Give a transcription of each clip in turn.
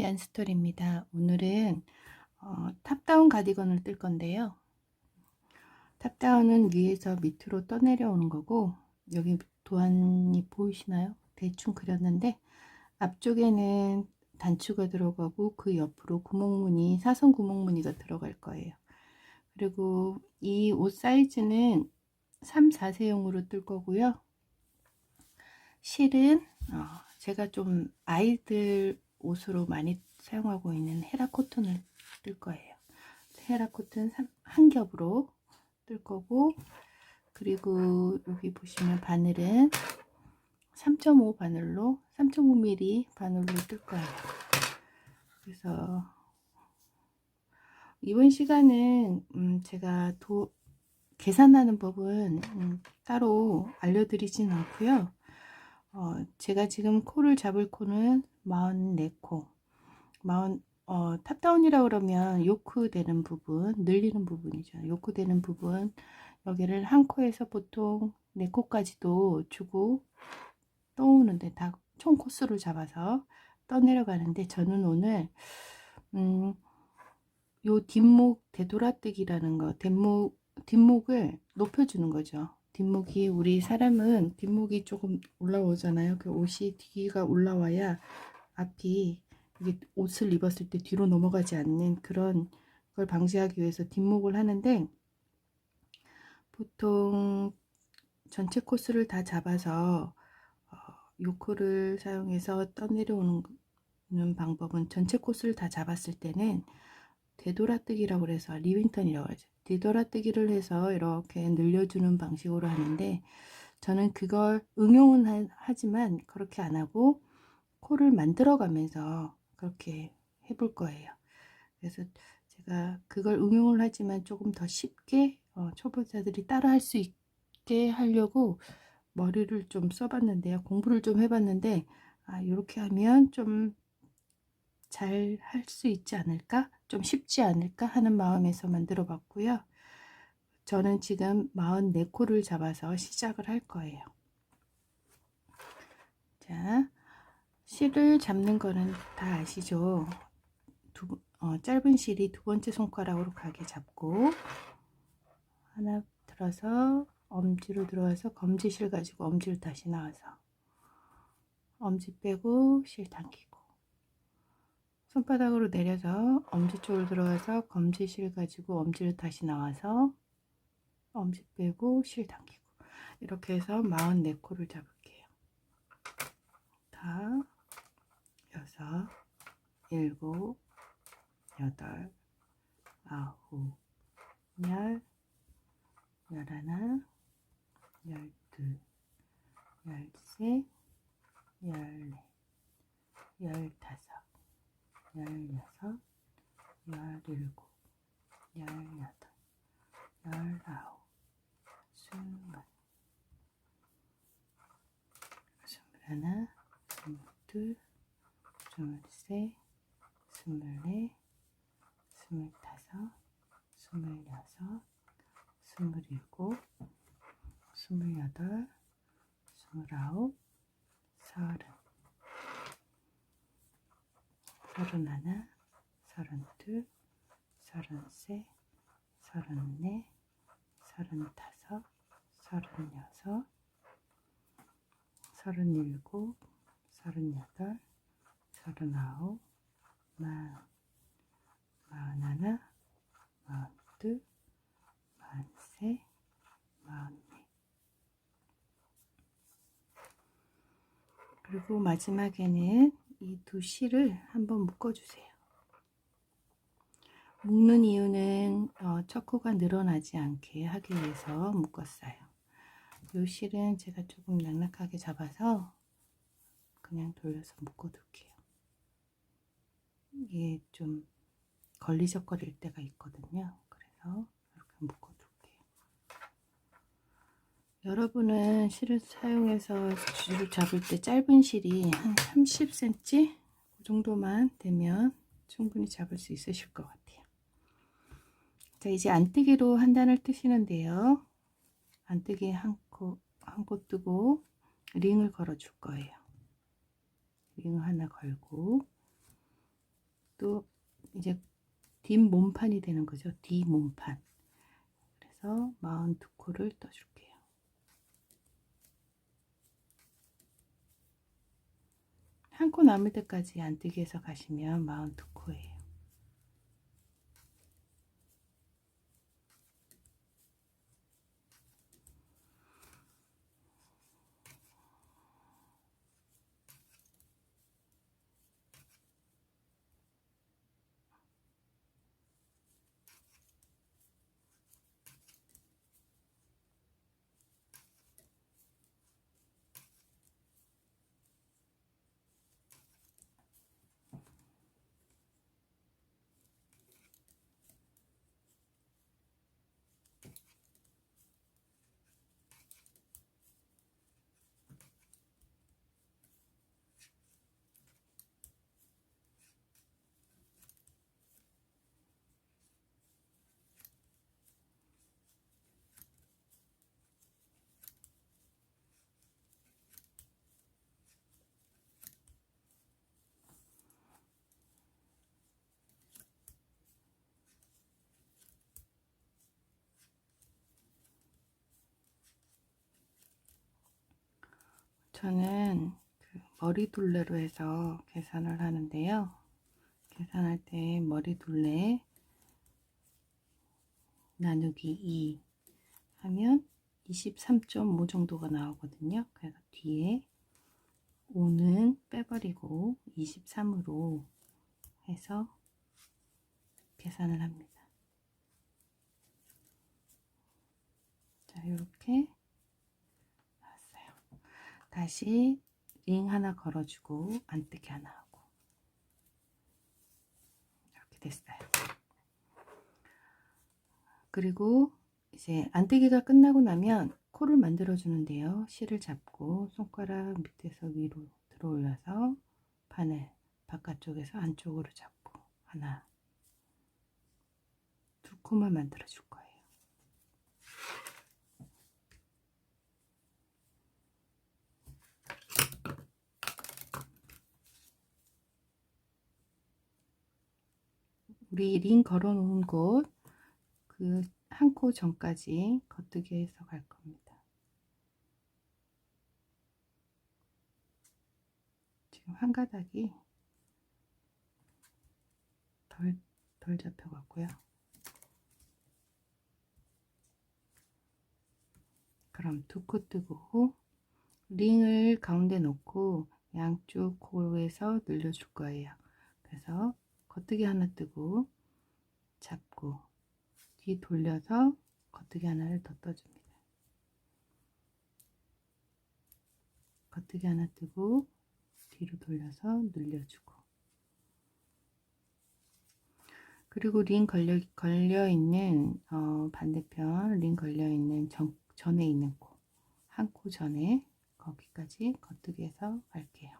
얀스토리입니다. 오늘은 탑다운 가디건을 뜰 건데요. 탑다운은 위에서 밑으로 떠내려오는 거고, 여기 도안이 보이시나요? 대충 그렸는데 앞쪽에는 단추가 들어가고 그 옆으로 구멍무늬, 사선 구멍무늬가 들어갈 거예요. 그리고 이 옷 사이즈는 3, 4세용으로 뜰 거고요. 실은 제가 좀 아이들 옷으로 많이 사용하고 있는 헤라 코튼을 뜰 거예요. 헤라 코튼 한 겹으로 뜰 거고, 그리고 여기 보시면 바늘은 3.5 바늘로 3.5mm 바늘로 뜰 거예요. 그래서 이번 시간은 제가 계산하는 법은 따로 알려드리진 않고요. 제가 지금 코를 잡을 코는 44코. 탑다운이라 그러면 요크 되는 부분, 늘리는 부분이죠. 요크 되는 부분, 여기를 한 코에서 보통 4코까지도 주고 떠오는데, 다 총 코스로 잡아서 떠내려가는데, 저는 오늘 요 뒷목 되돌아뜨기라는 거, 뒷목을 높여주는 거죠. 뒷목이, 우리 사람은 뒷목이 조금 올라오잖아요. 그 옷이 뒤가 올라와야 앞이, 이게 옷을 입었을 때 뒤로 넘어가지 않는 그런 걸 방지하기 위해서 뒷목을 하는데, 보통 전체 코스를 다 잡아서 요코를 사용해서 떠내려오는 방법은, 전체 코스를 다 잡았을 때는 되돌아뜨기라고 해서, 리빙턴이라고 하죠. 되돌아뜨기를 해서 이렇게 늘려주는 방식으로 하는데, 저는 그걸 응용은 하지만 그렇게 안 하고 코를 만들어 가면서 그렇게 해볼 거예요. 그래서 제가 그걸 응용을 하지만 조금 더 쉽게 초보자들이 따라 할 수 있게 하려고 머리를 좀 써봤는데요. 공부를 좀 해봤는데, 이렇게 하면 좀 잘 할 수 있지 않을까? 좀 쉽지 않을까? 하는 마음에서 만들어 봤고요. 저는 지금 44코를 잡아서 시작을 할 거예요. 자, 실을 잡는 거는 다 아시죠? 짧은 실이 두 번째 손가락으로 가게 잡고, 하나 들어서 엄지로 들어와서 검지실 가지고 엄지를 다시 나와서 엄지 빼고 실 당기고, 손바닥으로 내려서 엄지 쪽으로 들어가서 검지실 가지고 엄지를 다시 나와서 엄지 빼고 실 당기고, 이렇게 해서 44코를 잡을게요. 다, 여섯, 일곱, 여덟, 아홉, 열, 열하나, 열둘, 열셋, 열넷, 열다섯, 열여섯, 열일곱, 열여덟, 열아홉, 스물, 스물하나, 스물둘, 스물셋, 스물넷, 스물다섯, 스물여섯, 스물일곱, 스물여덟, 스물아홉, 서른, 서른하나, 서른둘, 서른셋, 서른넷, 서른다섯, 서른여섯, 서른일곱, 서른여덟, 서른아홉, 마흔하나, 마흔둘, 마흔셋, 마흔넷. 그리고 마지막에는 이 두 실을 한번 묶어주세요. 묶는 이유는 첫 코가 늘어나지 않게 하기 위해서 묶었어요. 이 실은 제가 조금 낙낙하게 잡아서 그냥 돌려서 묶어둘게요. 이게 좀 걸리적거릴 때가 있거든요. 그래서 이렇게 묶어둘게요. 여러분은 실을 사용해서 줄을 잡을 때 짧은 실이 한 30cm 그 정도만 되면 충분히 잡을 수 있으실 것 같아요. 자, 이제 안뜨기로 한 단을 뜨시는데요. 안뜨기 한 코 뜨고 링을 걸어 줄 거예요. 링 하나 걸고, 또 이제 뒷몸판이 되는 거죠. 뒷몸판. 그래서 42코를 떠줄게요. 한 코 남을 때까지 안뜨기 해서 가시면 42코예요. 저는 그 머리둘레로 해서 계산을 하는데요. 계산할 때 머리둘레 나누기 2 하면 23.5 정도가 나오거든요. 그래서 뒤에 5는 빼버리고 23으로 해서 계산을 합니다. 자, 이렇게 나왔어요. 다시 링 하나 걸어주고 안뜨기 하나 하고 이렇게 됐어요. 그리고 이제 안뜨기가 끝나고 나면 코를 만들어 주는데요. 실을 잡고 손가락 밑에서 위로 들어 올려서 바늘 바깥쪽에서 안쪽으로 잡고 하나, 두 코만 만들어 줄 거예요. 우리 링 걸어 놓은 곳 그 한 코 전까지 겉뜨기 해서 갈 겁니다. 지금 한 가닥이 덜 잡혀갔고요. 그럼 두 코 뜨고 링을 가운데 놓고 양쪽 코에서 늘려줄 거예요. 그래서 겉뜨기 하나 뜨고 잡고 뒤 돌려서 겉뜨기 하나를 더 떠줍니다. 겉뜨기 하나 뜨고 뒤로 돌려서 늘려주고, 그리고 링 걸려 있는 반대편 링 걸려 있는 전에 있는 코, 한 코 전에 거기까지 겉뜨기 해서 갈게요.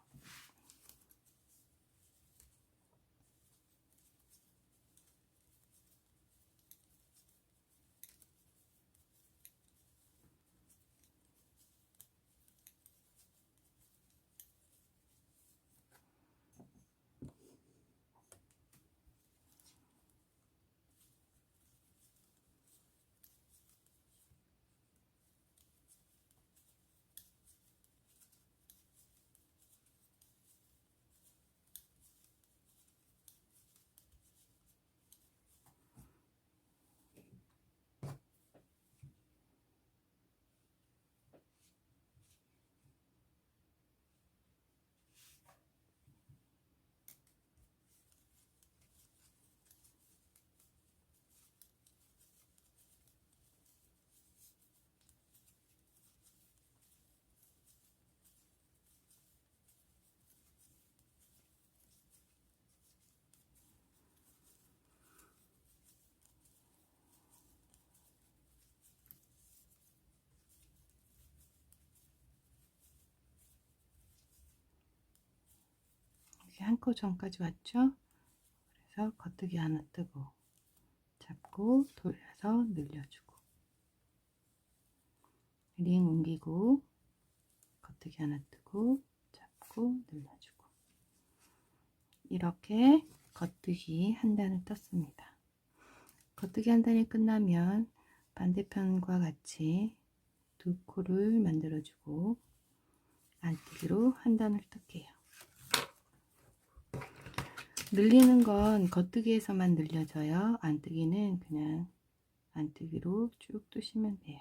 한 코 전까지 왔죠? 그래서 겉뜨기 하나 뜨고 잡고 돌려서 늘려주고, 링 옮기고 겉뜨기 하나 뜨고 잡고 늘려주고, 이렇게 겉뜨기 한 단을 떴습니다. 겉뜨기 한 단이 끝나면 반대편과 같이 두 코를 만들어주고 안뜨기로 한 단을 뜰게요. 늘리는 건 겉뜨기에서만 늘려져요. 안뜨기는 그냥 안뜨기로 쭉 뜨시면 돼요.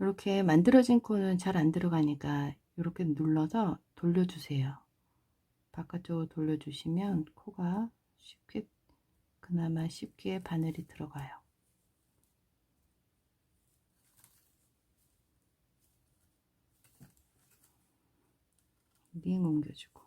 이렇게 만들어진 코는 잘 안 들어가니까 이렇게 눌러서 돌려주세요. 바깥쪽으로 돌려주시면 코가 쉽게, 그나마 쉽게 바늘이 들어가요. 링 옮겨주고.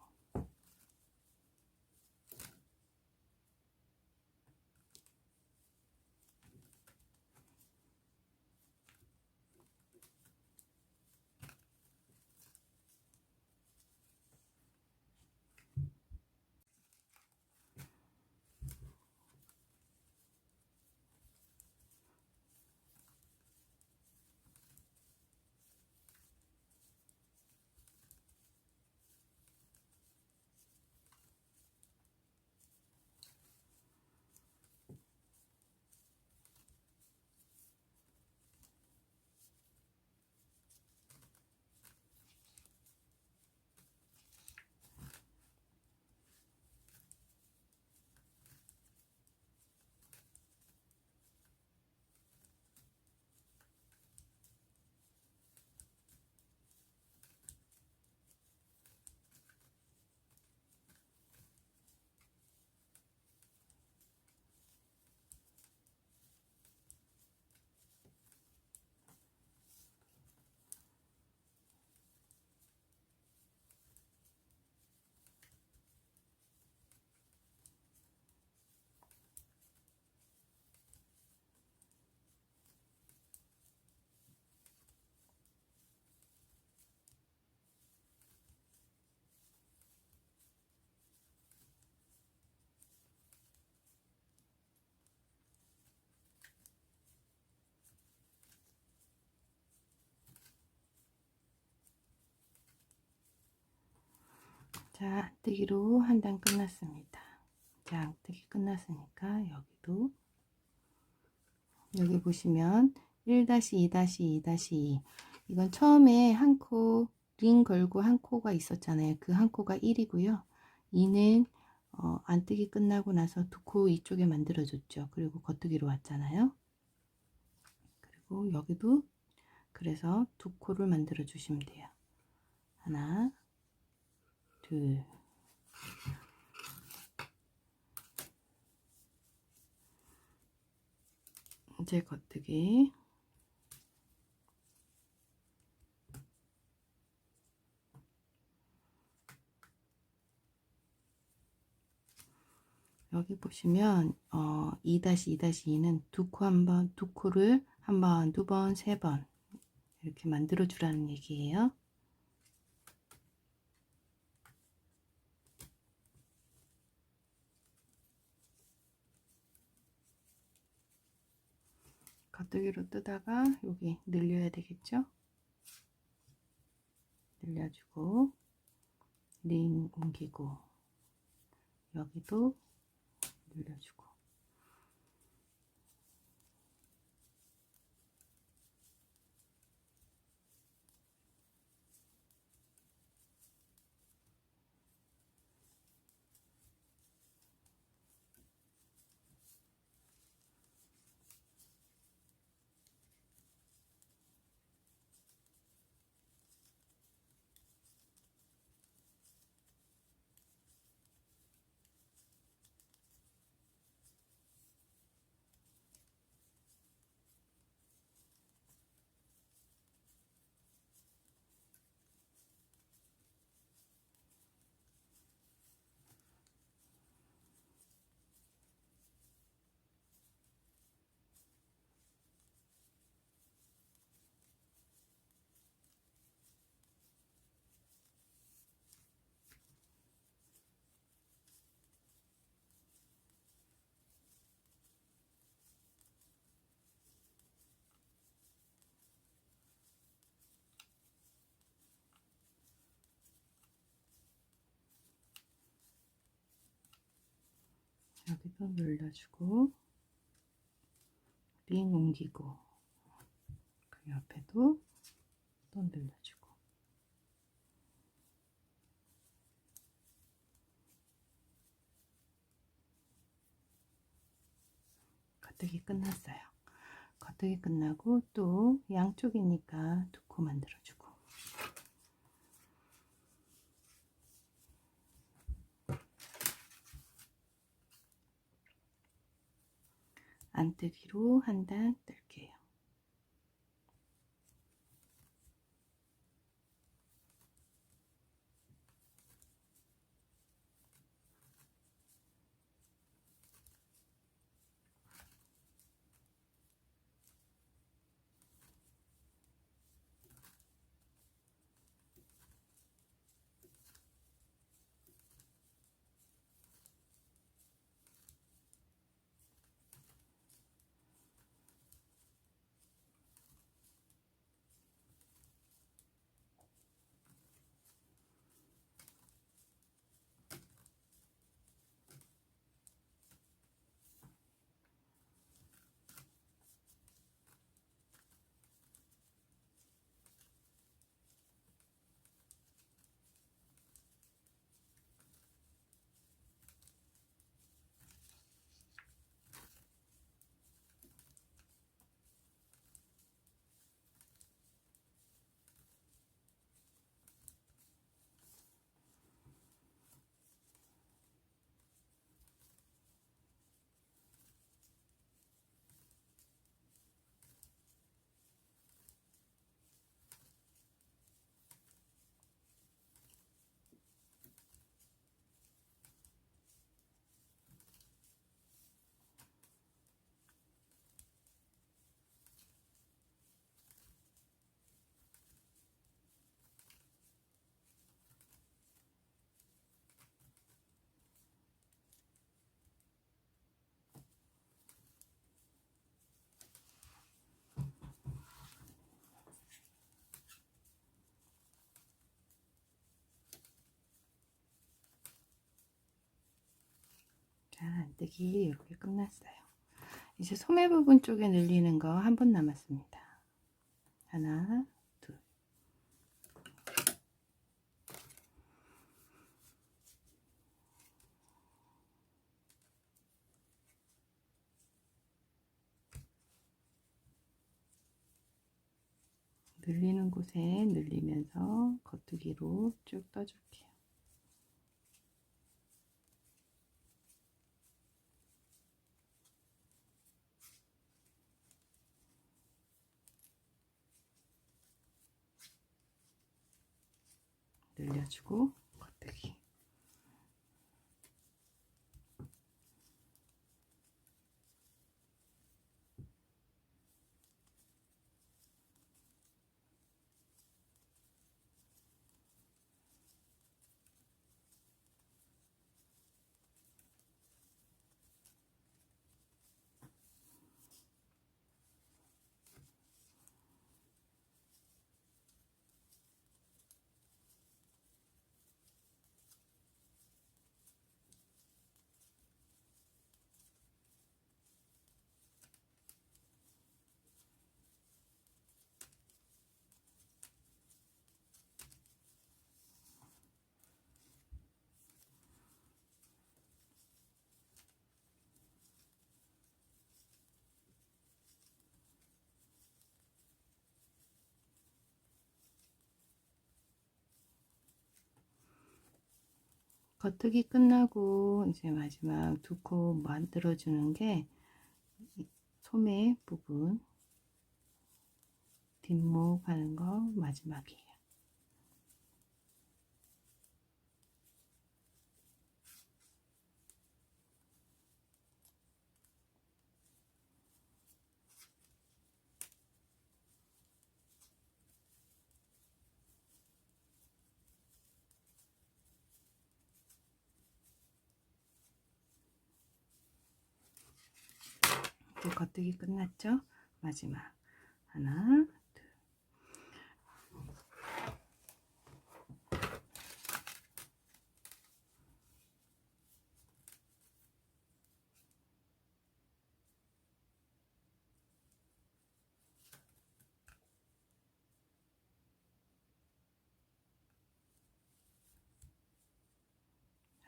자, 안뜨기로 한 단 끝났습니다. 자, 안뜨기 끝났으니까 여기도, 여기 보시면 1-2-2-2 이건 처음에 한 코 링 걸고 한 코가 있었잖아요. 그 한 코가 1이고요. 2는 안뜨기 끝나고 나서 두 코 이쪽에 만들어 줬죠. 그리고 겉뜨기로 왔잖아요. 그리고 여기도 그래서 두 코를 만들어 주시면 돼요. 하나, 둘, 이제 겉뜨기. 여기 보시면 2-2-2는 두 코를 한 번, 두 번, 세 번 이렇게 만들어 주라는 얘기예요. 겉뜨기로 뜨다가 여기 늘려야 되겠죠? 늘려주고 링 옮기고 여기도 늘려주고. 여기도 눌러주고 링 옮기고 그 옆에도 또 눌러주고 겉뜨기 끝났어요. 겉뜨기 끝나고 또 양쪽이니까 2코 만들어주고 안뜨기로 한 단 뜰게요. 자, 안뜨기 이렇게 끝났어요. 이제 소매 부분 쪽에 늘리는 거 한 번 남았습니다. 하나, 둘. 늘리는 곳에 늘리면서 겉뜨기로 쭉 떠줄게요. 늘려주고 겉뜨기. 겉뜨기 끝나고 이제 마지막 2코 만들어주는 게 소매 부분 뒷목 하는 거 마지막이에요. 이제 겉뜨기 끝났죠? 마지막 하나,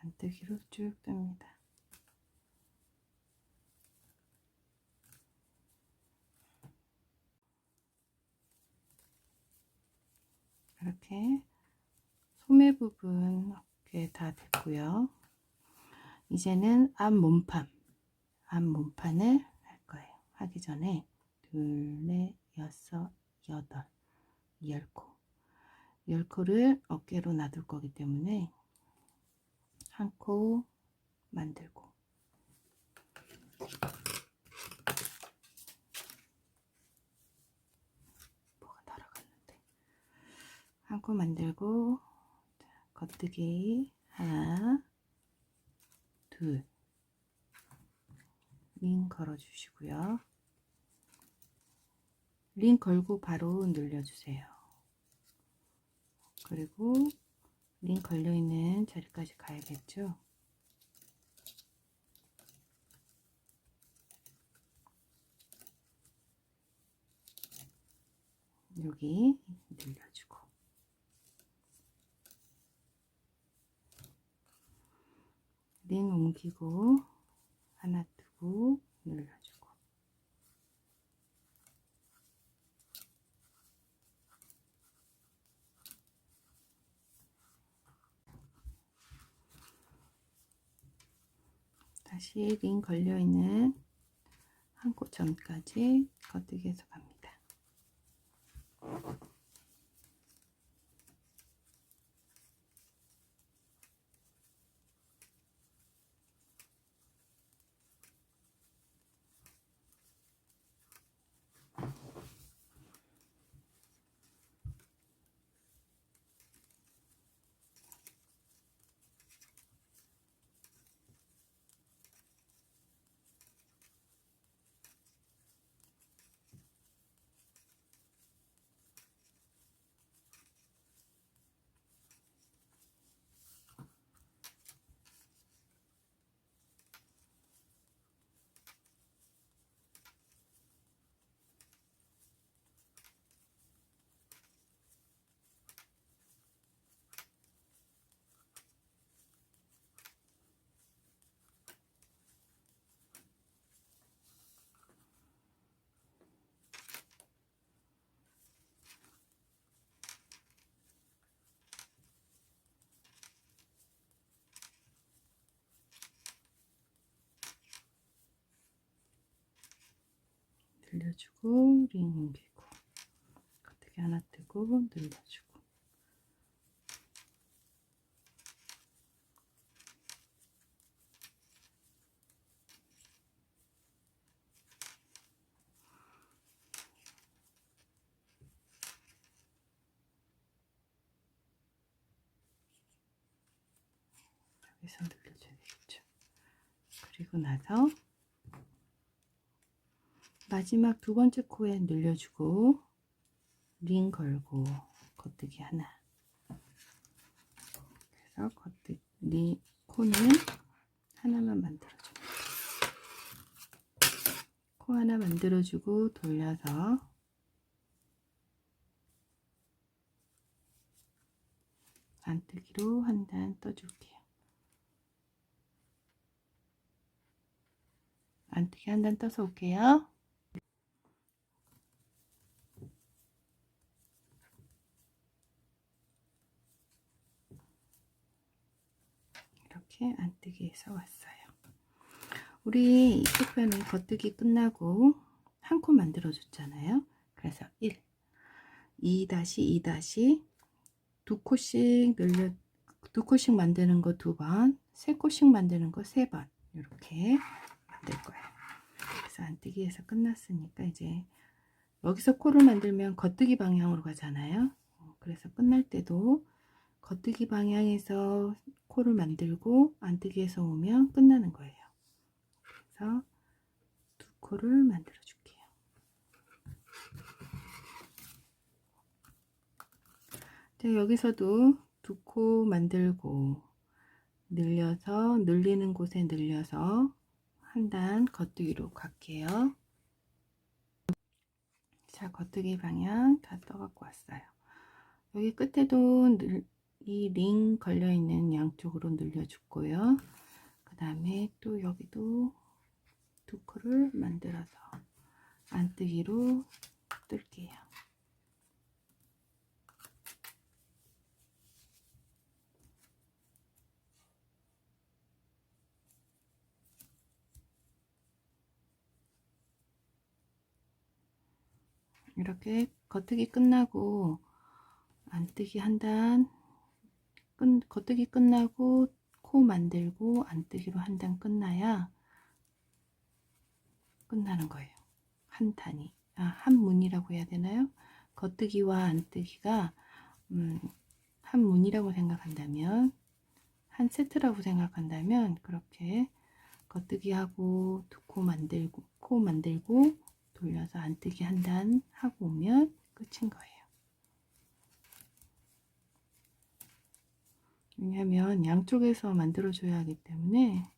안뜨기로 쭉 뜹니다. 이렇게 소매 부분 이렇게 다 됐고요. 이제는 앞 몸판을 할 거예요. 하기 전에 둘, 넷, 여섯, 여덟, 10코. 10코를 어깨로 놔둘 거기 때문에 한 코 만들고, 뭐가 날아갔는데, 한 코 만들고, 겉뜨기 하나, 둘, 링 걸어 주시고요. 링 걸고 바로 늘려주세요. 그리고 링 걸려 있는 자리까지 가야겠죠. 여기 늘려주고, 링 옮기고 하나 뜨고 늘려주고, 다시 링 걸려 있는 한 코 전까지 겉뜨기해서 갑니다. 늘려주고 링 옮기고, 겉뜨기 하나 뜨고 늘려주고, 여기서 늘려줘야 되겠죠. 그리고 나서 마지막 두 번째 코에 늘려주고 링 걸고 겉뜨기 하나. 그래서 겉뜨기 코는 하나만 만들어줍니다. 코 하나 만들어주고 돌려서 안뜨기로 한 단 떠줄게요. 안뜨기 한 단 떠서 올게요. 이렇게 안뜨기해서 왔어요. 우리 이쪽 편은 겉뜨기 끝나고 한 코 만들어 줬잖아요. 그래서 1, 2-2- 두 코씩 늘려, 두 코씩 만드는 거 2번, 세 코씩 만드는 거 3번 이렇게 만들 거예요. 그래서 안뜨기에서 끝났으니까 이제 여기서 코를 만들면 겉뜨기 방향으로 가잖아요. 그래서 끝날 때도 겉뜨기 방향에서 코를 만들고 안뜨기에서 오면 끝나는 거예요. 그래서 두 코를 만들어 줄게요. 자, 여기서도 두 코 만들고 늘려서, 늘리는 곳에 늘려서 한 단 겉뜨기로 갈게요. 자, 겉뜨기 방향 다 떠갖고 왔어요. 여기 끝에도 이 링 걸려 있는 양쪽으로 늘려주고요. 그 다음에 또 여기도 두 코를 만들어서 안뜨기로 뜰게요. 이렇게 겉뜨기 끝나고 안뜨기 한 단, 겉뜨기 끝나고 코 만들고 안뜨기로 한 단 끝나야 끝나는 거예요. 한 단이. 한 문이라고 해야 되나요? 겉뜨기와 안뜨기가 한 문이라고 생각한다면, 한 세트라고 생각한다면 그렇게 겉뜨기하고 두 코 만들고 코 만들고 돌려서 안뜨기 한 단 하고 오면 끝인 거예요. 왜냐하면 양쪽에서 만들어 줘야 하기 때문에.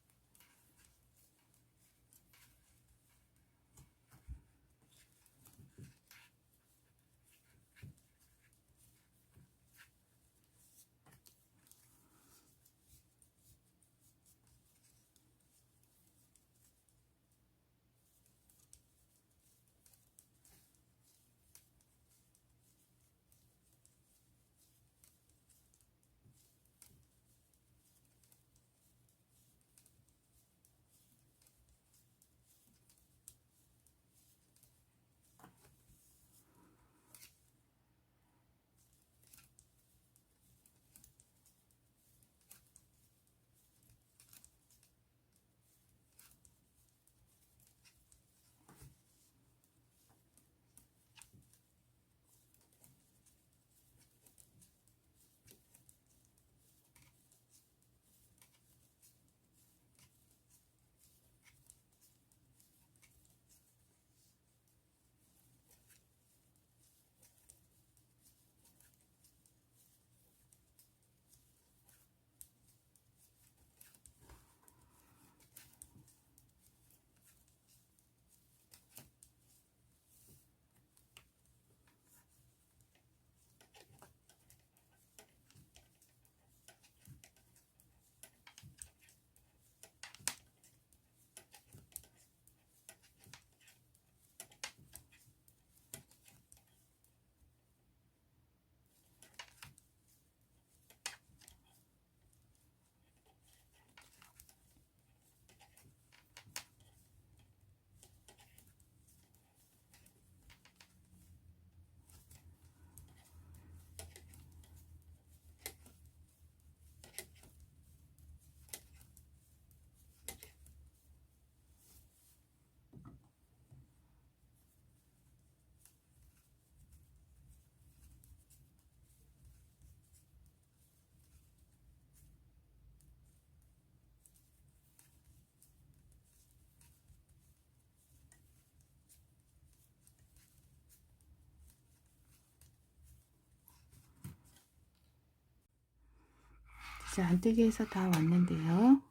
이제 안뜨기에서 다 왔는데요.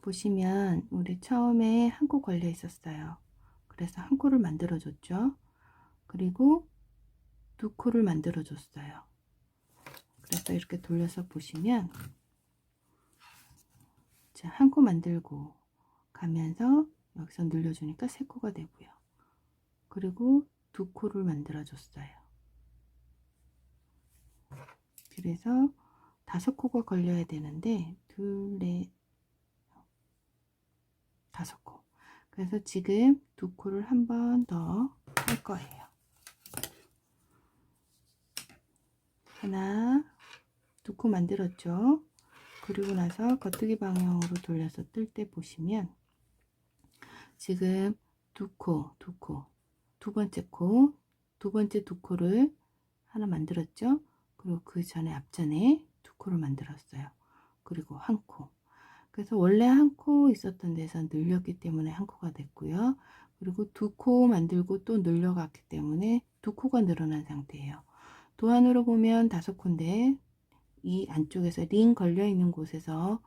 보시면 우리 처음에 한 코 걸려 있었어요. 그래서 한 코를 만들어 줬죠. 그리고 두 코를 만들어 줬어요. 그래서 이렇게 돌려서 보시면 한 코 만들고 가면서 여기서 늘려주니까 세 코가 되고요. 그리고 두 코를 만들어 줬어요. 그래서 다섯 코가 걸려야 되는데 둘, 넷, 다섯 코. 그래서 지금 두 코를 한 번 더 할 거예요. 하나, 두 코 만들었죠. 그리고 나서 겉뜨기 방향으로 돌려서 뜰 때 보시면 지금 두 코, 두 번째 코, 두 번째 두 코를 하나 만들었죠. 그리고 그 전에 앞전에 두 코를 만들었어요. 그리고 한 코. 그래서 원래 한 코 있었던 데서 늘렸기 때문에 한 코가 됐고요. 그리고 두 코 만들고 또 늘려갔기 때문에 두 코가 늘어난 상태예요. 도안으로 보면 다섯 코인데 이 안쪽에서 링 걸려 있는 곳에서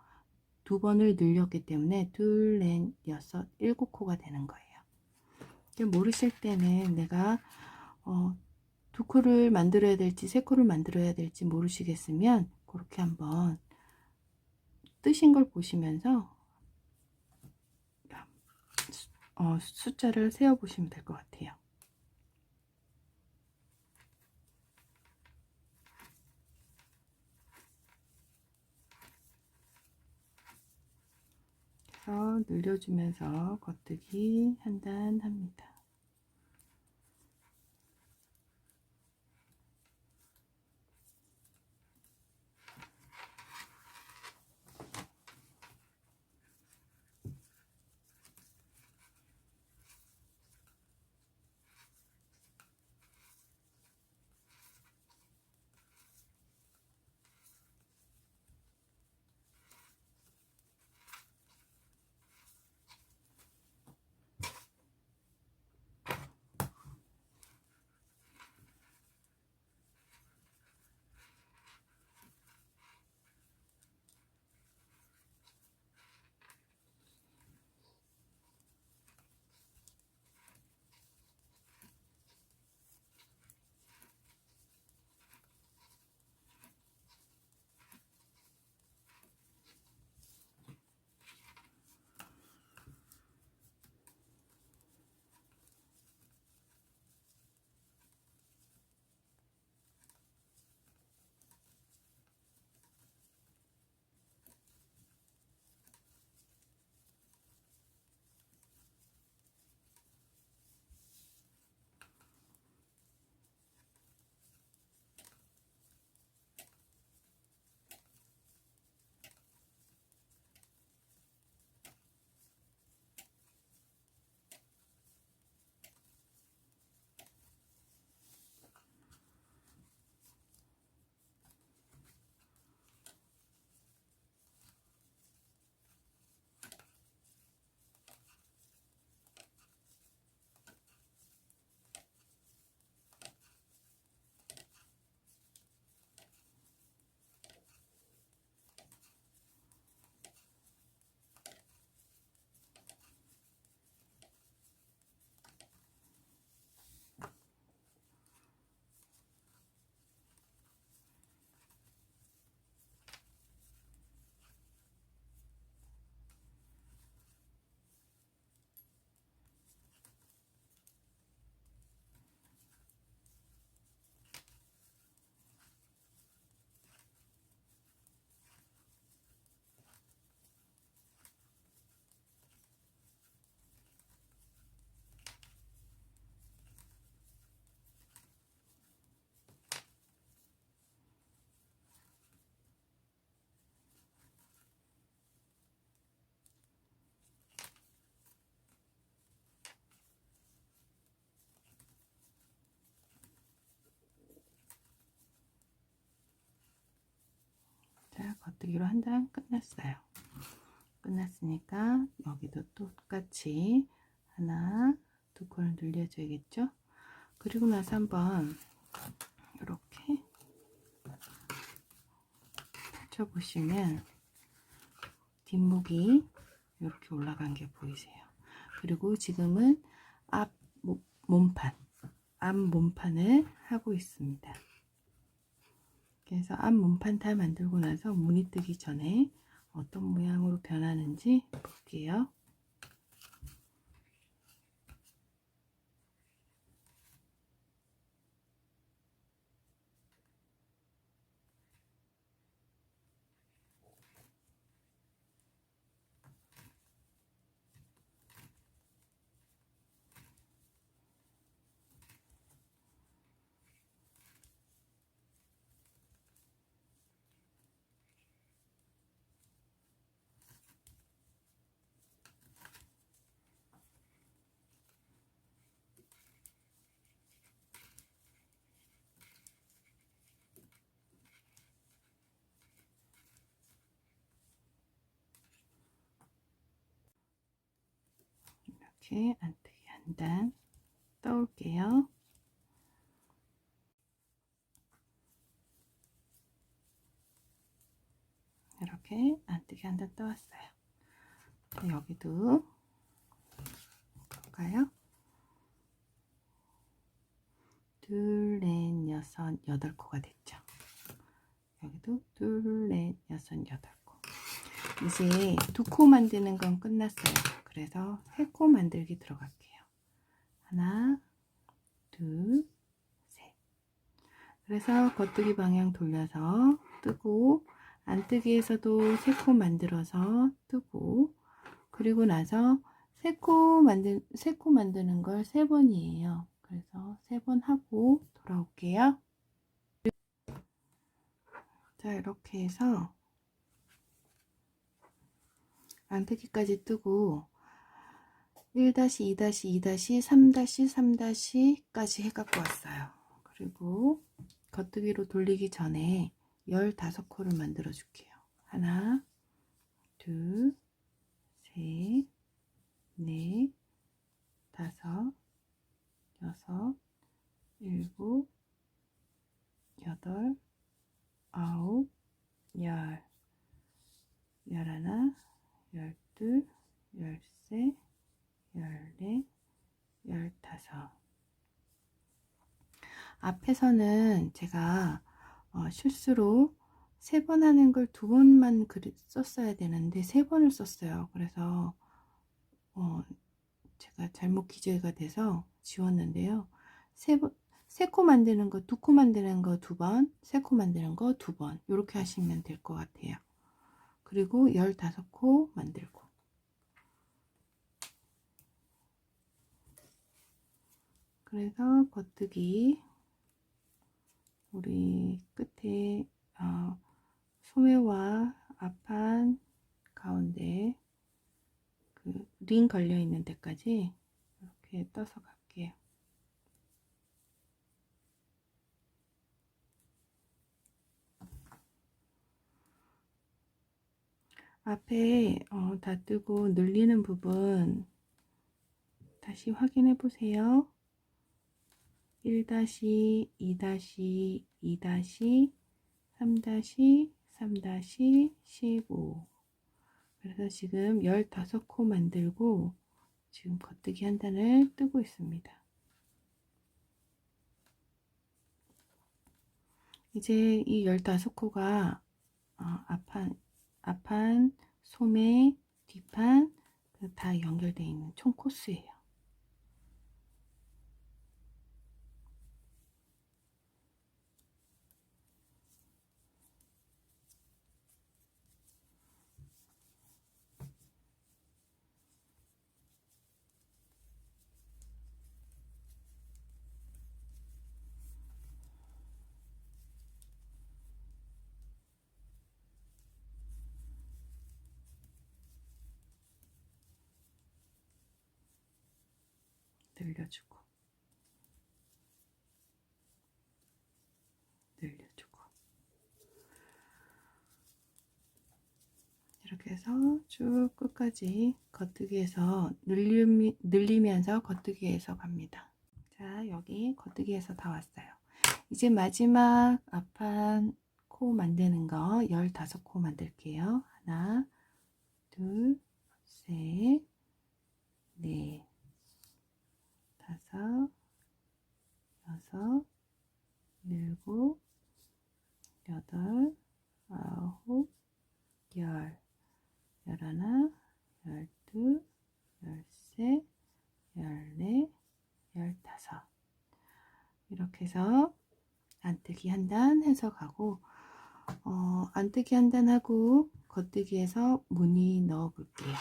두 번을 늘렸기 때문에 둘, 넷, 여섯, 일곱 코가 되는 거예요. 모르실 때는 내가 두 코를 만들어야 될지 세 코를 만들어야 될지 모르시겠으면 그렇게 한번 뜨신 걸 보시면서 숫자를 세어 보시면 될 것 같아요. 그래서 늘려주면서 겉뜨기 한 단 합니다. 자, 겉뜨기로 한 단 끝났어요. 끝났으니까 여기도 똑같이 하나, 두 코를 늘려줘야겠죠? 그리고 나서 한번 이렇게 펼쳐보시면 뒷목이 이렇게 올라간 게 보이세요. 그리고 지금은 앞 몸판, 앞 몸판을 하고 있습니다. 그래서 앞 몸판 다 만들고 나서 무늬 뜨기 전에 어떤 모양으로 변하는지 볼게요. 이렇게 안뜨기 한 단 떠올게요. 이렇게 안뜨기 한 단 떠왔어요. 자, 여기도 볼까요? 둘, 넷, 여섯, 여덟 코가 됐죠. 여기도 둘, 넷, 여섯, 여덟 코. 이제 두 코 만드는 건 끝났어요. 그래서 세 코 만들기 들어갈게요. 하나, 둘, 셋. 그래서 겉뜨기 방향 돌려서 뜨고, 안뜨기에서도 세 코 만들어서 뜨고, 그리고 나서 세 코 만드는 걸 3번이에요. 그래서 3번 하고 돌아올게요. 자, 이렇게 해서 안뜨기까지 뜨고 1-2-2-3-3-까지 해갖고 왔어요. 그리고 겉뜨기로 돌리기 전에 15코를 만들어 줄게요. 하나, 둘, 셋, 넷, 다섯, 여섯, 일곱, 여덟, 아홉, 열, 열하나, 열둘, 열셋, 열넷, 열다섯. 앞에서는 제가 실수로 3번 하는 걸 2번만 썼어야 되는데 3번을 썼어요. 그래서 제가 잘못 기재가 돼서 지웠는데요. 3코 만드는 거, 2코 만드는 거 2번, 3코 만드는 거 2번 이렇게 하시면 될 것 같아요. 그리고 15코 만들고, 그래서 겉뜨기 우리 끝에 소매와 앞판 가운데 그 링 걸려 있는 데까지 이렇게 떠서 갈게요. 앞에 다 뜨고 늘리는 부분 다시 확인해 보세요. 1-2-2-2-3-3-15 그래서 지금 15코 만들고 지금 겉뜨기 한 단을 뜨고 있습니다. 이제 이 15코가 앞판, 소매, 뒷판 다 연결되어 있는 총 코스예요. 늘려주고 늘려주고 이렇게 해서 쭉 끝까지 겉뜨기에서 늘리면서 겉뜨기에서 갑니다. 자, 여기 겉뜨기에서 다 왔어요. 이제 마지막 앞판 코 만드는 거 15코 만들게요. 하나, 둘, 셋, 넷, 다섯, 여섯, 일곱, 여덟, 아홉, 열, 열하나, 열둘, 열셋, 열넷, 열다섯. 이렇게 해서 안뜨기 한 단 해서 가고, 안뜨기 한 단 하고 겉뜨기에서 무늬 넣어 볼게요.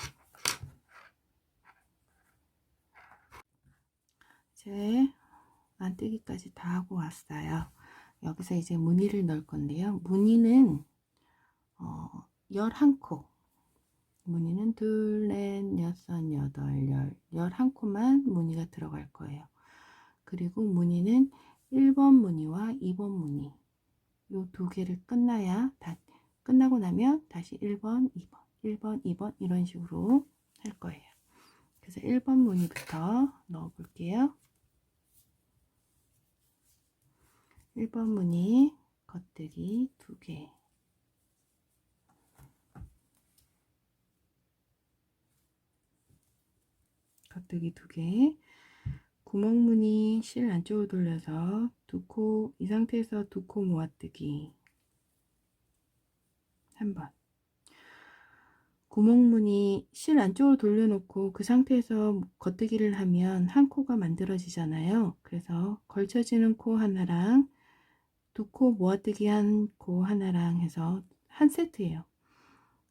이제 안뜨기까지 다 하고 왔어요. 여기서 이제 무늬를 넣을 건데요. 무늬는 11코, 무늬는 둘, 넷, 여섯, 여덟, 11코만 무늬가 들어갈 거예요. 그리고 무늬는 1번 무늬와 2번 무늬 요 두 개를 끝나고 나면 다시 1번, 2번, 1번, 2번 이런 식으로 할 거예요. 그래서 1번 무늬부터 넣어 볼게요. 1번 무늬 겉뜨기 2개, 겉뜨기 2개, 구멍무늬 실 안쪽으로 돌려서 이 상태에서 두 코 모아뜨기 한번, 구멍무늬 실 안쪽으로 돌려놓고 그 상태에서 겉뜨기를 하면 한 코가 만들어지잖아요. 그래서 걸쳐지는 코 하나랑 두 코 모아뜨기 한 코 하나랑 해서 한 세트예요.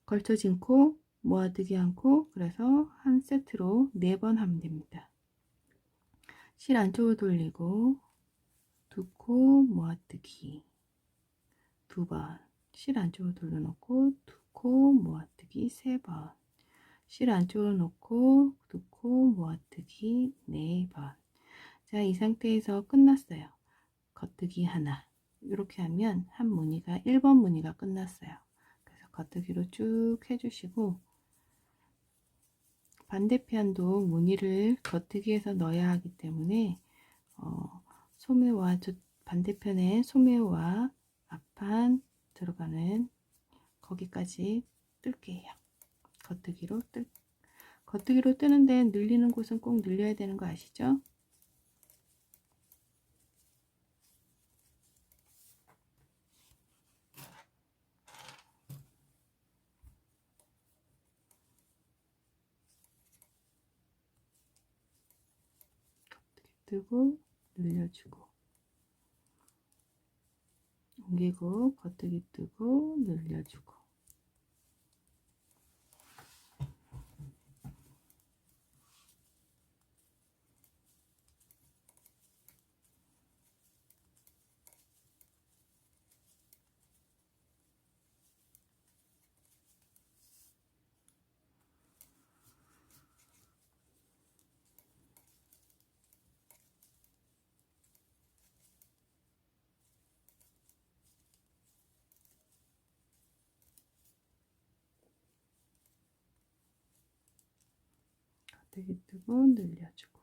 걸쳐진 코 모아뜨기 한 코, 그래서 한 세트로 4번 하면 됩니다. 실 안쪽으로 돌리고 두 코 모아뜨기 2번, 실 안쪽으로 돌려놓고 두 코 모아뜨기 3번, 실 안쪽으로 놓고 두 코 모아뜨기 4번. 자, 이 상태에서 끝났어요. 겉뜨기 하나. 이렇게 하면 한 무늬가 1번 무늬가 끝났어요. 그래서 겉뜨기로 쭉 해주시고, 반대편도 무늬를 겉뜨기에서 넣어야 하기 때문에 소매와 반대편에 소매와 앞판 들어가는 거기까지 뜰게요. 겉뜨기로 뜨는데 늘리는 곳은 꼭 늘려야 되는 거 아시죠? 뜨고 늘려주고, 옮기고 겉뜨기 뜨고 늘려주고. 겉뜨기 뜨고 늘려주고.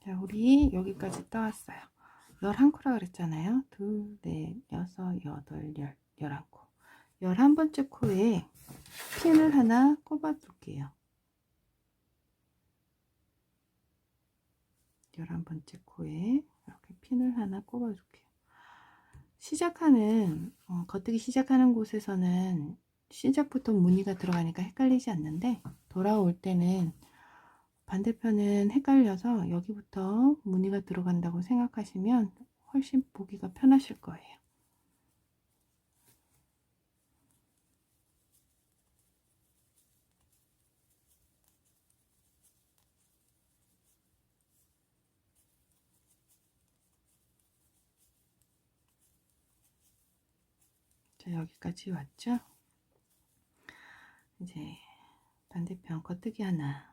자, 우리 여기까지 떠왔어요. 11코라 그랬잖아요. 2, 4, 6, 8, 10, 11코. 11번째 코에 핀을 하나 꼽아 둘게요. 11번째 코에 이렇게 핀을 하나 꼽아 줄게요. 시작하는 겉뜨기 시작하는 곳에서는 시작부터 무늬가 들어가니까 헷갈리지 않는데, 돌아올 때는 반대편은 헷갈려서 여기부터 무늬가 들어간다고 생각하시면 훨씬 보기가 편하실 거예요. 자, 여기까지 왔죠? 이제 반대편 겉뜨기 하나.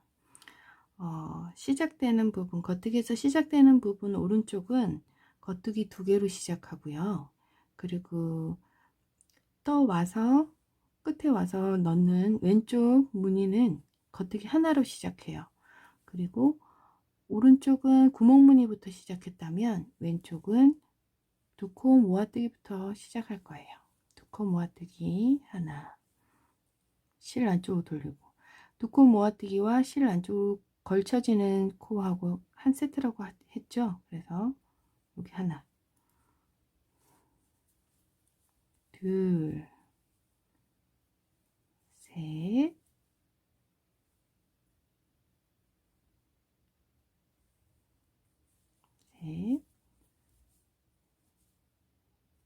시작되는 부분, 겉뜨기에서 시작되는 부분 오른쪽은 겉뜨기 2개로 시작하고요. 그리고 와서 끝에 와서 넣는 왼쪽 무늬는 겉뜨기 하나로 시작해요. 그리고 오른쪽은 구멍무늬부터 시작했다면 왼쪽은 2코 모아뜨기부터 시작할 거예요. 2코 모아뜨기 하나, 실 안쪽으로 돌리고, 2코 모아뜨기와 실 안쪽으로 걸쳐지는 코하고 한 세트라고 했죠. 그래서 여기 하나, 둘, 셋, 셋,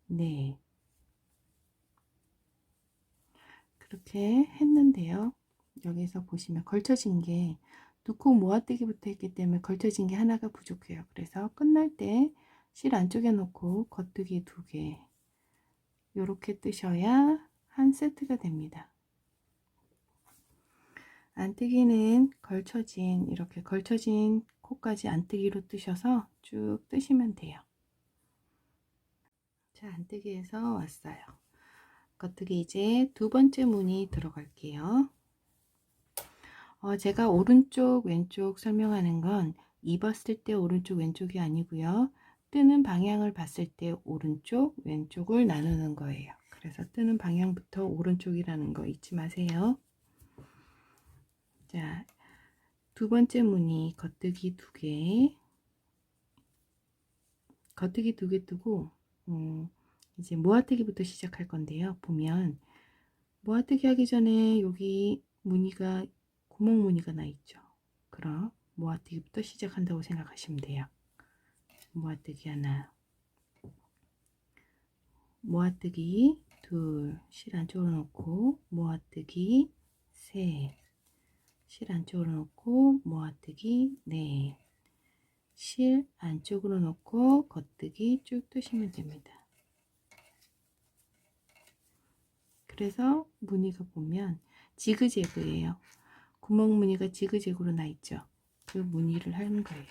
넷. 그렇게 했는데요. 여기서 보시면 걸쳐진 게 2코 모아뜨기부터 했기 때문에 걸쳐진 게 하나가 부족해요. 그래서 끝날 때 실 안쪽에 놓고 겉뜨기 2개 이렇게 뜨셔야 한 세트가 됩니다. 안뜨기는 걸쳐진, 이렇게 걸쳐진 코까지 안뜨기로 뜨셔서 쭉 뜨시면 돼요. 자, 안뜨기에서 왔어요. 겉뜨기 이제 2번째 무늬 들어갈게요. 제가 오른쪽 왼쪽 설명하는 건 입었을 때 오른쪽 왼쪽이 아니고요. 뜨는 방향을 봤을 때 오른쪽 왼쪽을 나누는 거예요. 그래서 뜨는 방향부터 오른쪽이라는 거 잊지 마세요. 자, 2번째 무늬 겉뜨기 2개, 겉뜨기 2개 뜨고 이제 모아뜨기부터 시작할 건데요. 보면 모아뜨기 하기 전에 여기 무늬가 구멍 무늬가 나 있죠. 그럼 모아뜨기부터 시작한다고 생각하시면 돼요. 모아뜨기 하나, 모아뜨기 둘, 실 안쪽으로 넣고 모아뜨기 셋, 실 안쪽으로 넣고 모아뜨기 넷, 실 안쪽으로 넣고 겉뜨기 쭉 뜨시면 됩니다. 그래서 무늬가 보면 지그재그예요. 구멍 무늬가 지그재그로 나 있죠. 그 무늬를 하는 거예요.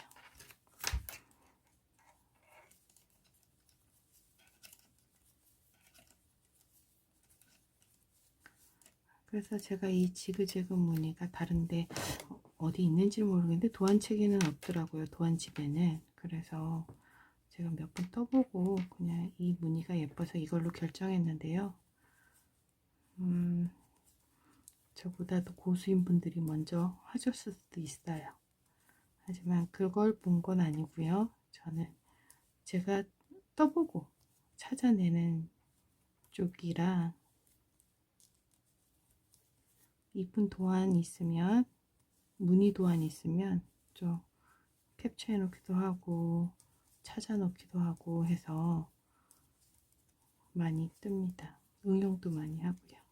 그래서 제가 이 지그재그 무늬가 다른데 어디 있는지 모르겠는데 도안책에는 없더라고요. 도안집에는. 그래서 제가 몇 번 떠보고 그냥 이 무늬가 예뻐서 이걸로 결정했는데요. 저보다도 고수인 분들이 먼저 하셨을 수도 있어요. 하지만 그걸 본 건 아니고요. 저는 제가 떠보고 찾아내는 쪽이라 이쁜 도안 있으면, 무늬 도안 있으면 좀 캡처해 놓기도 하고 찾아 놓기도 하고 해서 많이 뜹니다. 응용도 많이 하고요.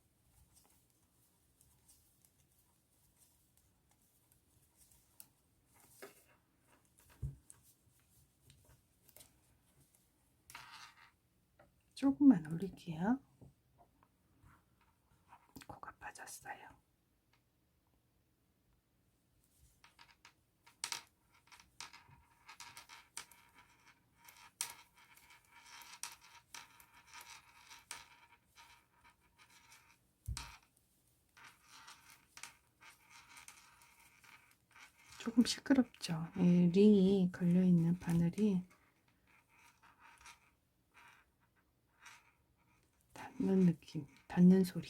조금만 올릴게요. 코가 빠졌어요. 조금 시끄럽죠. 이 링이 걸려있는 바늘이 닿는 느낌, 닿는 소리.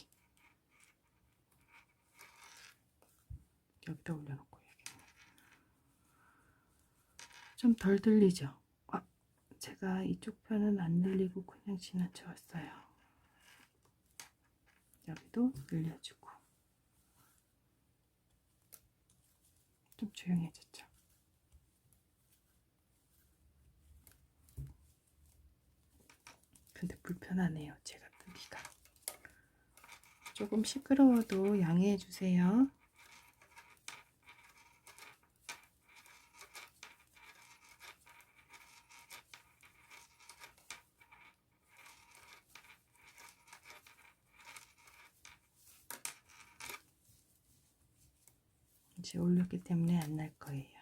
여기다 올려놓고 좀 덜 들리죠? 제가 이쪽 편은 안 들리고 그냥 지나쳐 왔어요. 여기도 늘려주고. 좀 조용해졌죠? 근데 불편하네요, 제가 뜨기가. 조금 시끄러워도 양해해 주세요. 이제 올렸기 때문에 안 날 거예요.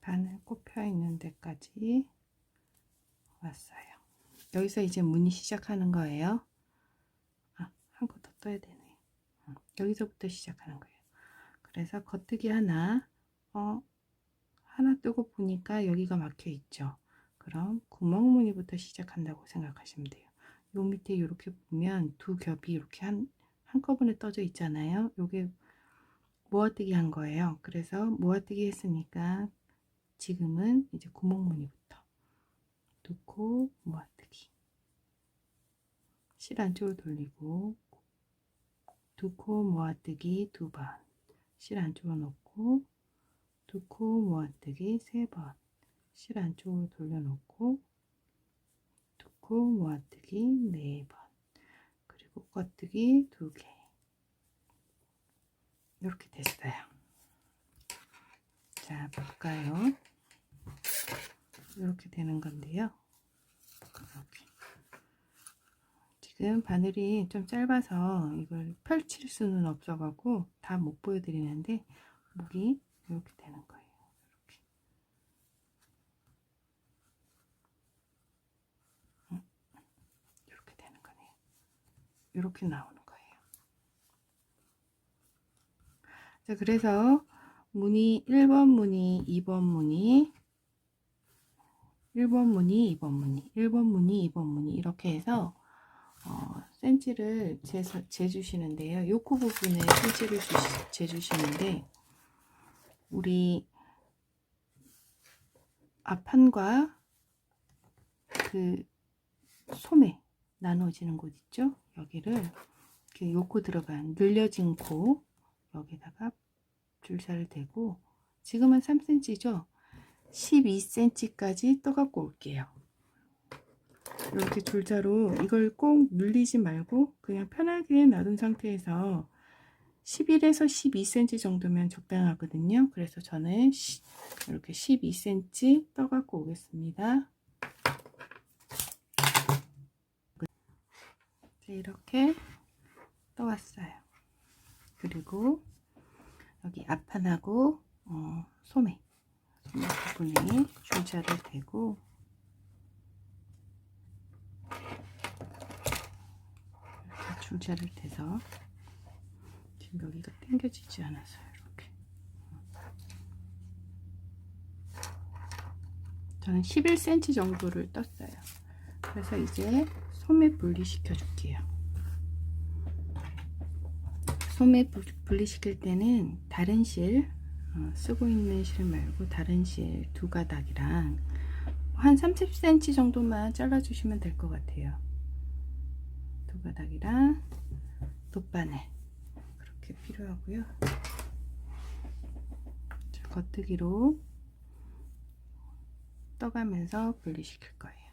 바늘 꼽혀 있는 데까지 왔어요. 여기서 이제 무늬 시작하는 거예요. 한 거 더 떠야 되네. 여기서부터 시작하는 거예요. 그래서 겉뜨기 하나, 하나 뜨고 보니까 여기가 막혀 있죠. 그럼 구멍 무늬부터 시작한다고 생각하시면 돼요. 요 밑에 이렇게 보면 두 겹이 이렇게 한꺼번에 떠져 있잖아요. 요게 모아뜨기 한 거예요. 그래서 모아뜨기 했으니까 지금은 이제 구멍 무늬부터 두 코 모아뜨기, 실 안쪽으로 돌리고 두 코 모아뜨기 2번, 실 안쪽으로 넣고 두 코 모아뜨기 3번, 실 안쪽으로 돌려놓고 두 코 모아뜨기 4번, 그리고 겉뜨기 2개. 이렇게 됐어요. 자, 볼까요? 이렇게 되는 건데요. 이렇게. 지금 바늘이 좀 짧아서 이걸 펼칠 수는 없어가지고 다 못 보여드리는데 목이 이렇게 되는 거예요. 이렇게 되는 거네요. 이렇게 나오는 거예요. 자, 그래서 무늬 1번 무늬, 2번 무늬, 1번 무늬, 2번 무늬, 1번 무늬, 2번 무늬 이렇게 해서 센치를 재주시는데요. 요코 부분에 센치를 재주시는데 우리 앞판과 그 소매 나눠지는 곳 있죠? 여기를 이렇게 요코 들어간 늘려진 코 여기다가 줄자를 대고, 지금은 3cm죠? 12cm까지 떠 갖고 올게요. 이렇게 줄자로 이걸 꼭 눌리지 말고 그냥 편하게 놔둔 상태에서 11에서 12cm 정도면 적당하거든요. 그래서 저는 이렇게 12cm 떠 갖고 오겠습니다. 이렇게 떠왔어요. 그리고 여기 앞판하고 소매 부분에 줄자를 대고 이렇게 줄자를 대서, 지금 여기가 당겨지지 않아서 이렇게 저는 11cm 정도를 떴어요. 그래서 이제 소매 분리시켜 줄게요. 소매 분리시킬 때는 다른 실, 쓰고 있는 실 말고 다른 실 두 가닥이랑 한 30cm 정도만 잘라 주시면 될 것 같아요. 두 가닥이랑 돗바늘 그렇게 필요하고요. 자, 겉뜨기로 떠가면서 분리시킬 거예요.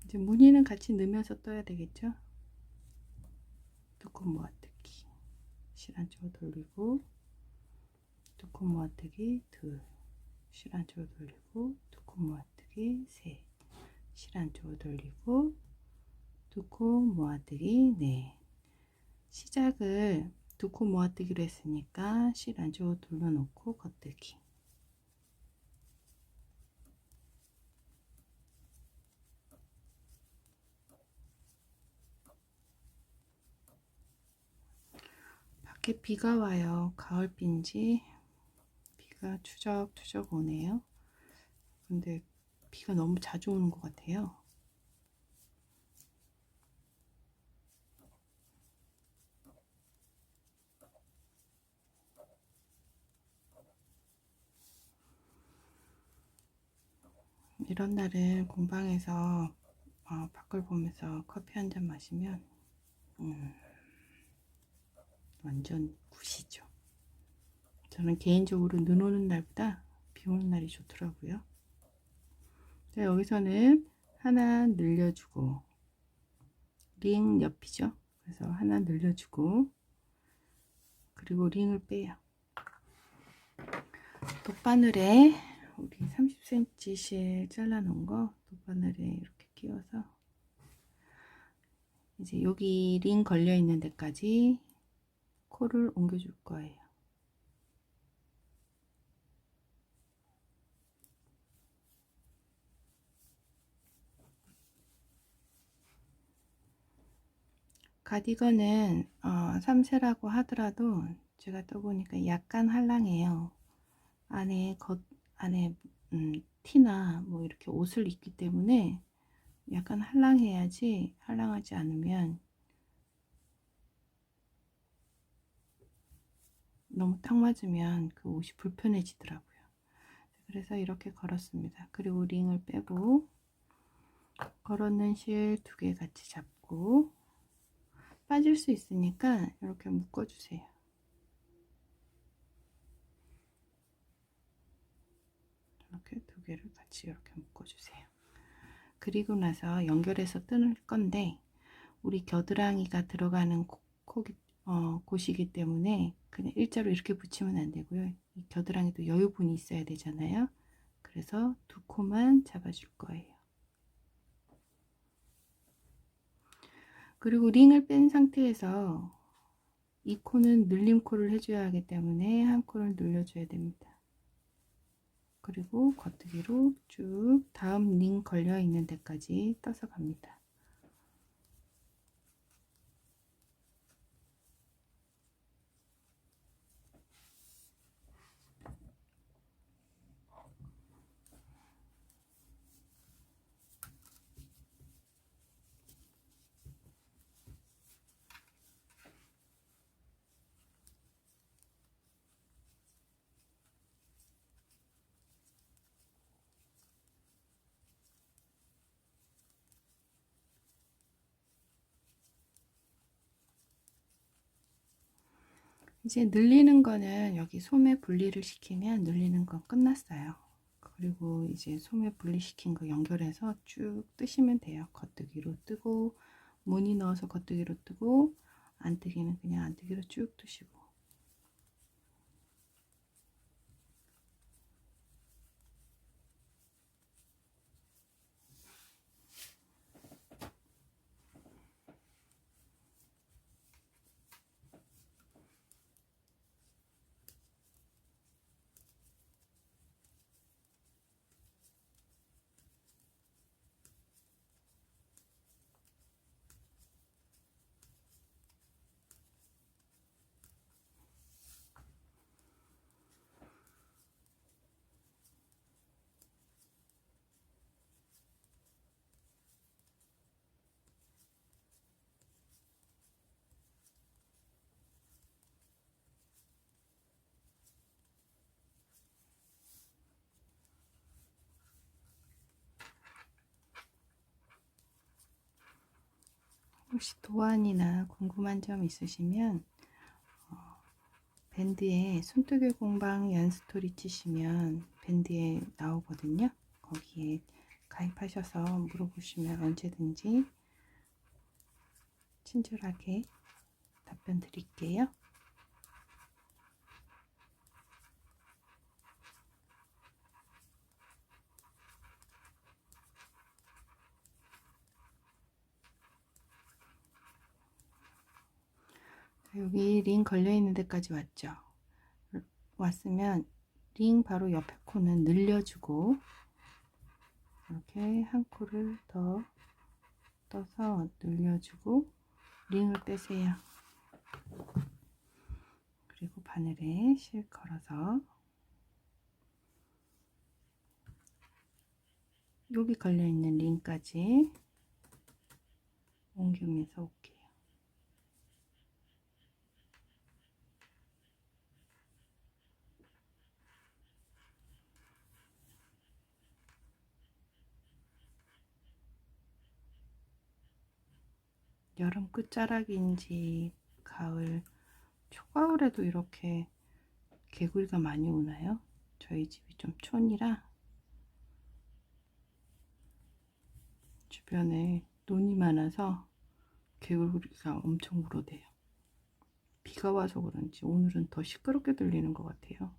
이제 무늬는 같이 넣으면서 떠야 되겠죠? 두코 모아뜨기 실 안쪽으로 돌리고, 두코 모아뜨기 둘, 실 안쪽으로 돌리고, 두코 모아뜨기 셋, 실 안쪽으로 돌리고, 두코 모아뜨기 넷. 시작을 두코 모아뜨기로 했으니까 실 안쪽으로 돌려놓고 겉뜨기. 밖에 비가 와요. 가을비인지 비가 추적추적 오네요. 근데 비가 너무 자주 오는 것 같아요. 이런 날은 공방에서 밖을 보면서 커피 한 잔 마시면 완전 굿이죠. 저는 개인적으로 눈 오는 날보다 비 오는 날이 좋더라고요. 자, 여기서는 하나 늘려주고, 링 옆이죠. 그래서 하나 늘려주고, 그리고 링을 빼요. 돗바늘에 우리 30cm 실 잘라 놓은 거 돗바늘에 이렇게 끼워서 이제 여기 링 걸려 있는 데까지 코를 옮겨 줄 거예요. 가디건은 3세라고 하더라도 제가 떠보니까 약간 할랑해요. 안에 티나 뭐 이렇게 옷을 입기 때문에 약간 할랑해야지, 할랑하지 않으면 너무 딱 맞으면 그 옷이 불편해지더라고요. 그래서 이렇게 걸었습니다. 그리고 링을 빼고 걸었는 실 두 개 같이 잡고, 빠질 수 있으니까 이렇게 묶어주세요. 이렇게 두 개를 같이 이렇게 묶어주세요. 그리고 나서 연결해서 뜯을 건데, 우리 겨드랑이가 들어가는 곳이기 때문에 그냥 일자로 이렇게 붙이면 안 되고요. 이 겨드랑이도 여유분이 있어야 되잖아요. 그래서 두 코만 잡아줄 거예요. 그리고 링을 뺀 상태에서 이 코는 늘림 코를 해줘야 하기 때문에 한 코를 늘려줘야 됩니다. 그리고 겉뜨기로 쭉 다음 링 걸려 있는 데까지 떠서 갑니다. 이제 늘리는 거는 여기 소매 분리를 시키면 늘리는 건 끝났어요. 그리고 이제 소매 분리시킨 거 연결해서 쭉 뜨시면 돼요. 겉뜨기로 뜨고, 무늬 넣어서 겉뜨기로 뜨고, 안 뜨기는 그냥 안 뜨기로 쭉 뜨시고. 혹시 도안이나 궁금한 점 있으시면 밴드에 손뜨개 공방 연스토리 치시면 밴드에 나오거든요. 거기에 가입하셔서 물어보시면 언제든지 친절하게 답변 드릴게요. 여기 링 걸려 있는 데까지 왔죠. 왔으면 링 바로 옆에 코는 늘려주고 이렇게 한 코를 더 떠서 늘려주고 링을 빼세요. 그리고 바늘에 실 걸어서 여기 걸려 있는 링까지 옮기면서 올게요. 여름 끝자락인지 가을 초가을에도 이렇게 개구리가 많이 오나요? 저희 집이 좀 촌이라 주변에 논이 많아서 개구리가 엄청 울어대요. 비가 와서 그런지 오늘은 더 시끄럽게 들리는 것 같아요.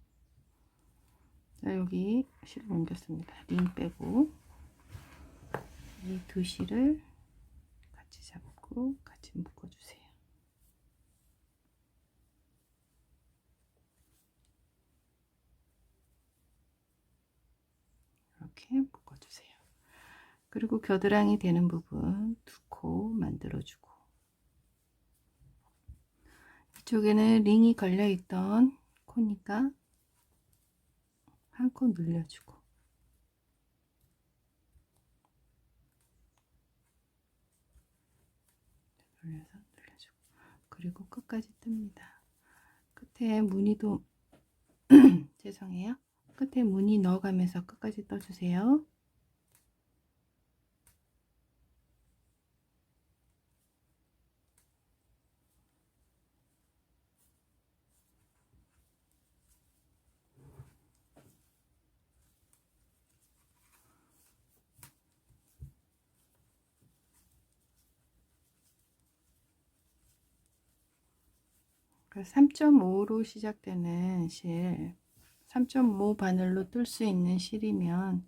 자, 여기 실을 옮겼습니다. 링 빼고 이 두 실을 같이 잡고 같이 묶어주세요. 이렇게 묶어주세요. 그리고 겨드랑이 되는 부분 두 코 만들어주고 이쪽에는 링이 걸려 있던 코니까 한 코 늘려주고 돌려서 늘려주고 그리고 끝까지 뜹니다. 끝에 무늬도 죄송해요. 끝에 무늬 넣어가면서 끝까지 떠주세요. 그 3.5로 시작되는 실 3.5 바늘로 뜰 수 있는 실이면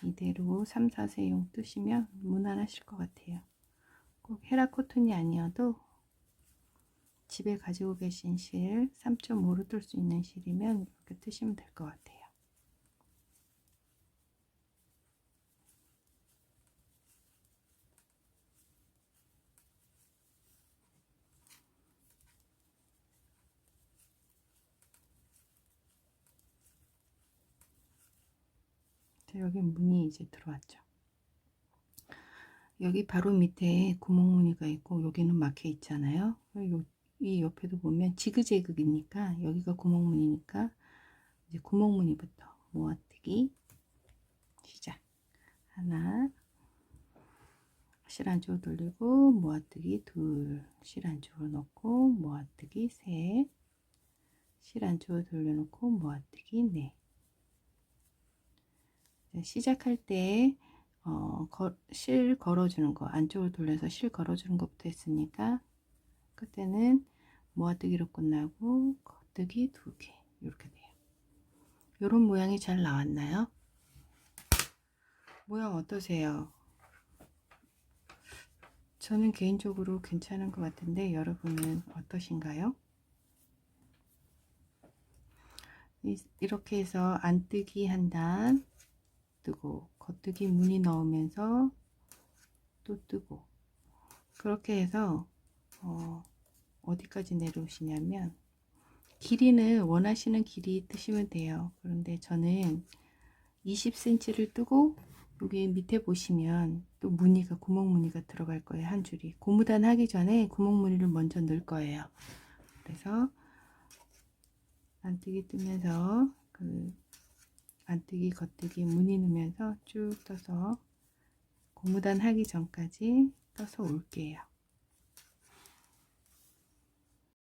이대로 3, 4세용 뜨시면 무난하실 것 같아요. 꼭 헤라 코튼이 아니어도 집에 가지고 계신 실 3.5로 뜰 수 있는 실이면 이렇게 뜨시면 될 것 같아요. 여기 무늬 이제 들어왔죠. 여기 바로 밑에 구멍무늬가 있고 여기는 막혀 있잖아요. 이 옆에도 보면 지그재그이니까 여기가 구멍무늬니까 이제 구멍무늬부터 모아뜨기 시작. 하나, 실 안쪽으로 돌리고 모아뜨기 둘, 실 안쪽으로 넣고 모아뜨기 셋, 실 안쪽으로 돌려놓고 모아뜨기 네. 시작할 때 실 걸어주는 거 안쪽으로 돌려서 실 걸어주는 것부터 했으니까 끝에는 모아뜨기로 끝나고 겉뜨기 2개 이렇게 돼요. 이런 모양이 잘 나왔나요? 모양 어떠세요? 저는 개인적으로 괜찮은 것 같은데 여러분은 어떠신가요? 이렇게 해서 안뜨기 한 단 뜨고 겉뜨기 무늬 넣으면서 또 뜨고 그렇게 해서 어디까지 내려오시냐면 길이는 원하시는 길이 뜨시면 돼요. 그런데 저는 20cm를 뜨고 여기 밑에 보시면 또 무늬가 구멍 무늬가 들어갈 거예요. 한 줄이 고무단 하기 전에 구멍 무늬를 먼저 넣을 거예요. 그래서 안뜨기 뜨면서 그 안뜨기 겉뜨기 무늬 넣으면서 쭉 떠서 고무단 하기 전까지 떠서 올게요.